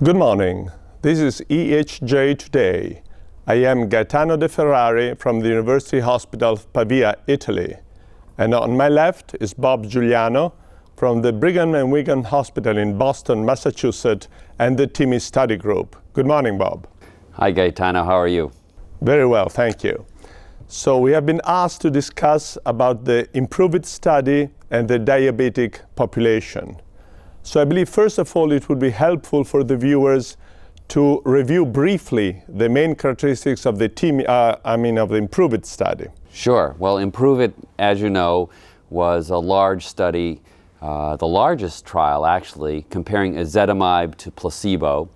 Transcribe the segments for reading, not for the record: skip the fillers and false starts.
Good morning. This is EHJ Today. I am Gaetano de Ferrari from the University Hospital of Pavia, Italy. And on my left is Bob Giugliano from the Brigham and Women's Hospital in Boston, Massachusetts, and the TIMI study group. Good morning, Bob. Hi, Gaetano. How are you? Very well, thank you. So we have been asked to discuss about the IMPROVE-IT study and the diabetic population. So I believe, first of all, it would be helpful for the viewers to review briefly the main characteristics of the of the IMPROVE-IT study. Sure. Well, IMPROVE-IT, as you know, was a large study, the largest trial actually, comparing ezetimibe to placebo.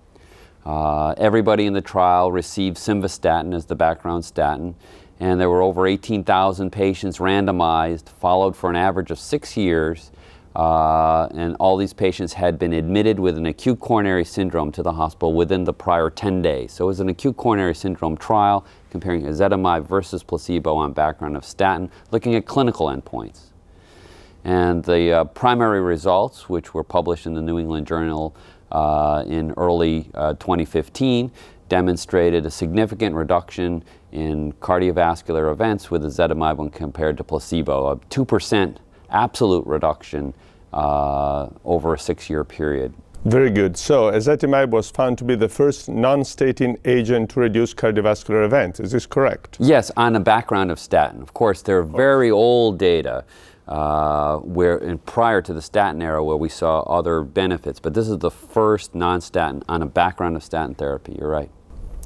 Everybody in the trial received simvastatin as the background statin, and there were over 18,000 patients randomized, followed for an average of 6 years. And all these patients had been admitted with an acute coronary syndrome to the hospital within the prior 10 days. So it was an acute coronary syndrome trial comparing ezetimibe versus placebo on background of statin, looking at clinical endpoints. And the primary results, which were published in the New England Journal in early 2015, demonstrated a significant reduction in cardiovascular events with ezetimibe when compared to placebo, a 2% absolute reduction over a 6-year period. Very good. So ezetimibe was found to be the first non-statin agent to reduce cardiovascular events. Is this correct? Yes, on a background of statin. Of course, there are very old data prior to the statin era where we saw other benefits, but this is the first non-statin on a background of statin therapy. You're right.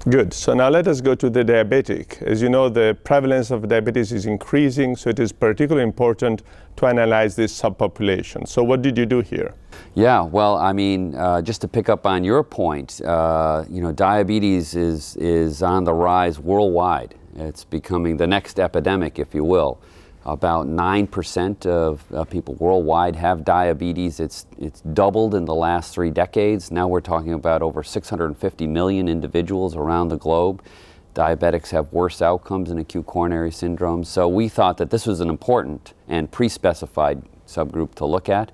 Good. So now let us go to the diabetic. As you know, the prevalence of diabetes is increasing, so it is particularly important to analyze this subpopulation. So what did you do here? Yeah, well, I mean, just to pick up on your point, diabetes is on the rise worldwide. It's becoming the next epidemic, if you will. About 9% of people worldwide have diabetes. It's doubled in the last 3 decades. Now we're talking about over 650 million individuals around the globe. Diabetics have worse outcomes in acute coronary syndrome. So we thought that this was an important and pre-specified subgroup to look at.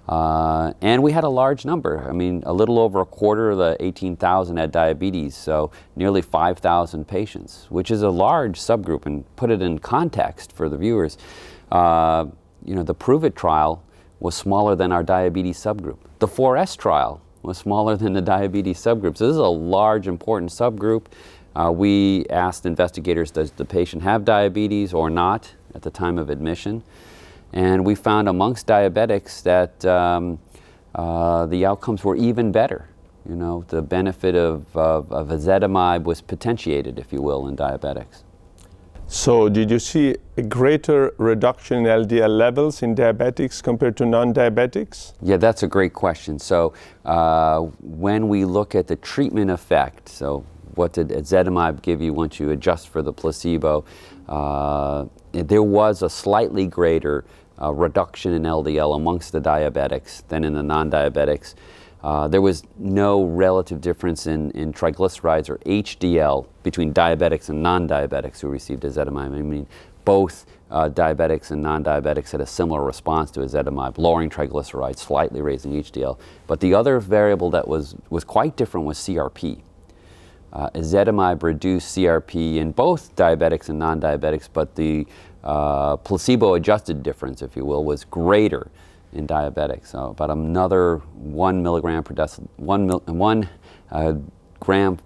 And we had a large number. I mean, a little over a quarter of the 18,000 had diabetes, so nearly 5,000 patients, which is a large subgroup. And put it in context for the viewers, the PROVE-IT trial was smaller than our diabetes subgroup. The 4S trial was smaller than the diabetes subgroup. So this is a large, important subgroup. We asked investigators, does the patient have diabetes or not at the time of admission? And we found amongst diabetics that the outcomes were even better. You know, the benefit of ezetimibe was potentiated, if you will, in diabetics. So did you see a greater reduction in LDL levels in diabetics compared to non-diabetics? Yeah, that's a great question. So when we look at the treatment effect, so what did ezetimibe give you once you adjust for the placebo? There was a slightly greater reduction in LDL amongst the diabetics than in the non-diabetics. There was no relative difference in triglycerides or HDL between diabetics and non-diabetics who received ezetimibe. I mean, both diabetics and non-diabetics had a similar response to ezetimibe, lowering triglycerides, slightly raising HDL. But the other variable that was quite different was CRP. Ezetimibe reduced CRP in both diabetics and non-diabetics, but the placebo-adjusted difference, if you will, was greater in diabetics. So about another 1 milligram per gram,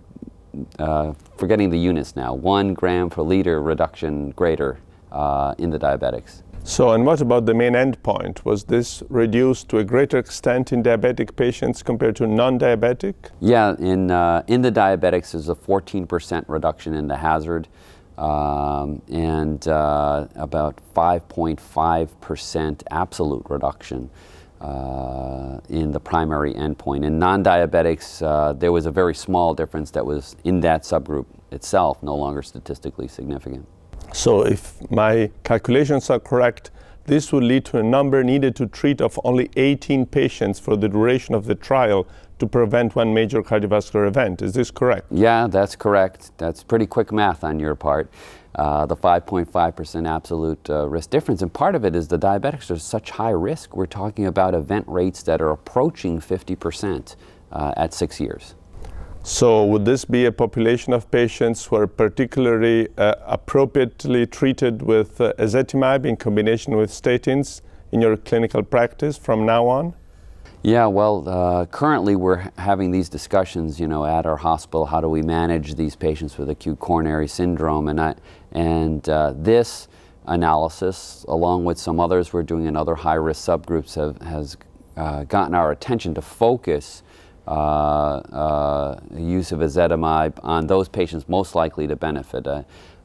forgetting the units now, 1 gram per liter reduction greater in the diabetics. So, and what about the main endpoint? Was this reduced to a greater extent in diabetic patients compared to non-diabetic? Yeah, in the diabetics, there's a 14% reduction in the hazard and about 5.5% absolute reduction in the primary endpoint. In non-diabetics, there was a very small difference that was in that subgroup itself, no longer statistically significant. So if my calculations are correct, this would lead to a number needed to treat of only 18 patients for the duration of the trial to prevent one major cardiovascular event. Is this correct? Yeah, that's correct. That's pretty quick math on your part. The 5.5% absolute risk difference. And part of it is the diabetics are such high risk. We're talking about event rates that are approaching 50% at 6 years. So would this be a population of patients who are particularly appropriately treated with ezetimibe in combination with statins in your clinical practice from now on? Yeah, well, currently we're having these discussions, you know, at our hospital. How do we manage these patients with acute coronary syndrome? And this analysis, along with some others we're doing in other high-risk subgroups, has gotten our attention to focus use of ezetimibe on those patients most likely to benefit.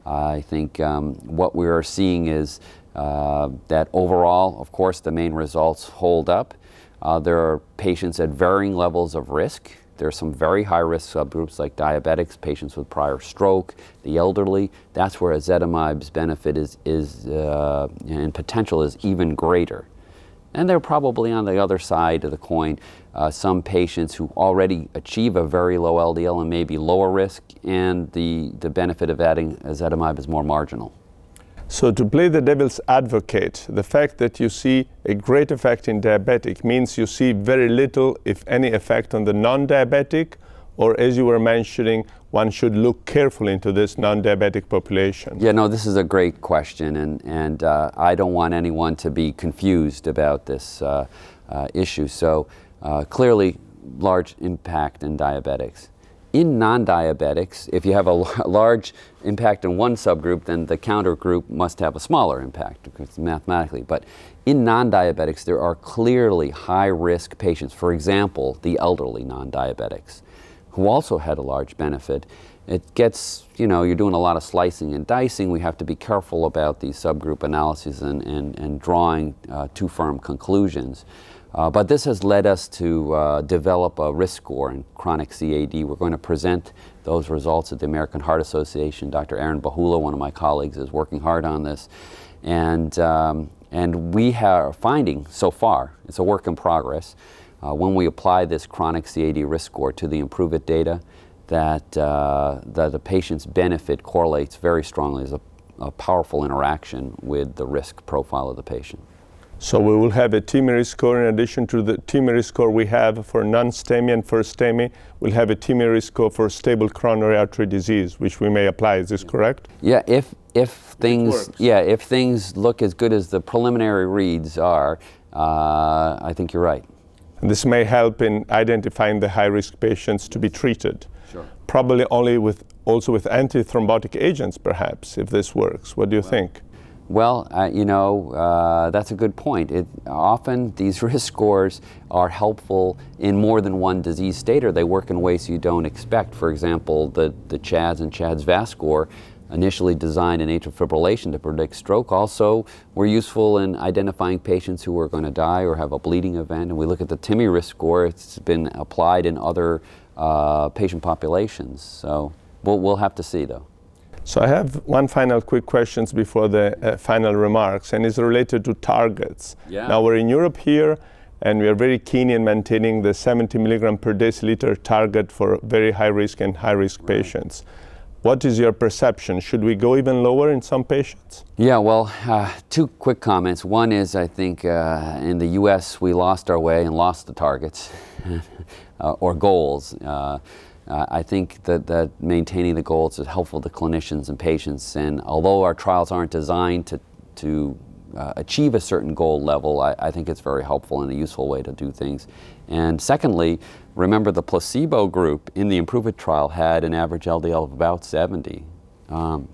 I think what we are seeing is that overall, of course, the main results hold up. There are patients at varying levels of risk. There are some very high-risk subgroups like diabetics, patients with prior stroke, the elderly. That's where ezetimibe's benefit and potential is even greater. And they're probably on the other side of the coin, some patients who already achieve a very low LDL and maybe lower risk, and the benefit of adding ezetimibe is more marginal. So to play the devil's advocate, the fact that you see a great effect in diabetic means you see very little, if any, effect on the non-diabetic, or as you were mentioning, one should look carefully into this non-diabetic population? Yeah, no, this is a great question, and I don't want anyone to be confused about this issue. So clearly, large impact in diabetics. In non-diabetics, if you have a large impact in one subgroup, then the counter group must have a smaller impact, because mathematically. But in non-diabetics, there are clearly high-risk patients. For example, the elderly non-diabetics, who also had a large benefit. It gets, you know, you're doing a lot of slicing and dicing. We have to be careful about these subgroup analyses and drawing too firm conclusions. But this has led us to develop a risk score in chronic CAD. We're going to present those results at the American Heart Association. Dr. Aaron Bahula, one of my colleagues, is working hard on this. And we are finding so far, it's a work in progress, when we apply this chronic CAD risk score to the IMPROVE-IT data, that the patient's benefit correlates very strongly as a powerful interaction with the risk profile of the patient. So we will have a TIMI score in addition to the TIMI score we have for non-STEMI and for STEMI. We'll have a TIMI score for stable coronary artery disease, which we may apply. Is this correct? Yeah, if things look as good as the preliminary reads are, I think you're right. And this may help in identifying the high-risk patients to be treated. Sure. Probably also with antithrombotic agents, perhaps, if this works. What do you think? Well, you know, that's a good point. Often these risk scores are helpful in more than one disease state, or they work in ways you don't expect. For example, the CHADS and CHADS-VASc score, initially designed in atrial fibrillation to predict stroke, also were useful in identifying patients who are going to die or have a bleeding event. And we look at the TIMI risk score. It's been applied in other patient populations. So we'll have to see, though. So I have one final quick question before the final remarks, and it's related to targets. Yeah. Now we're in Europe here, and we are very keen in maintaining the 70 milligram per deciliter target for very high risk and high risk patients. What is your perception? Should we go even lower in some patients? Yeah, well, two quick comments. One is, I think in the US we lost our way and lost the targets or goals. I think that maintaining the goals is helpful to clinicians and patients, and although our trials aren't designed to achieve a certain goal level, I think it's very helpful and a useful way to do things. And secondly, remember the placebo group in the IMPROVE-IT trial had an average LDL of about 70.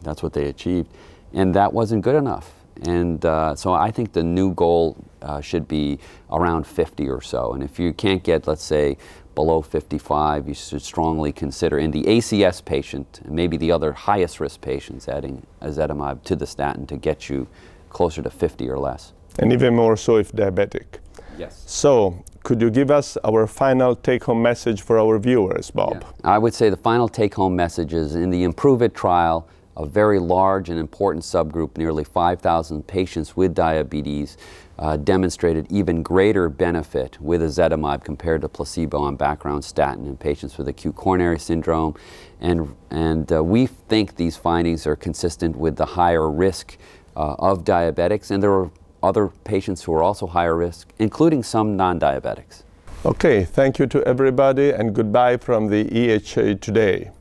That's what they achieved, and that wasn't good enough. And so I think the new goal should be around 50 or so, and if you can't get, let's say, below 55, you should strongly consider in the ACS patient, and maybe the other highest risk patients, adding ezetimibe to the statin to get you closer to 50 or less. And even more so if diabetic. Yes. So could you give us our final take-home message for our viewers, Bob? Yeah. I would say the final take-home message is in the IMPROVE-IT trial, a very large and important subgroup, nearly 5,000 patients with diabetes, demonstrated even greater benefit with ezetimibe compared to placebo on background statin in patients with acute coronary syndrome. And we think these findings are consistent with the higher risk of diabetics, and there are other patients who are also higher risk, including some non-diabetics. Okay, thank you to everybody and goodbye from the EHJ today.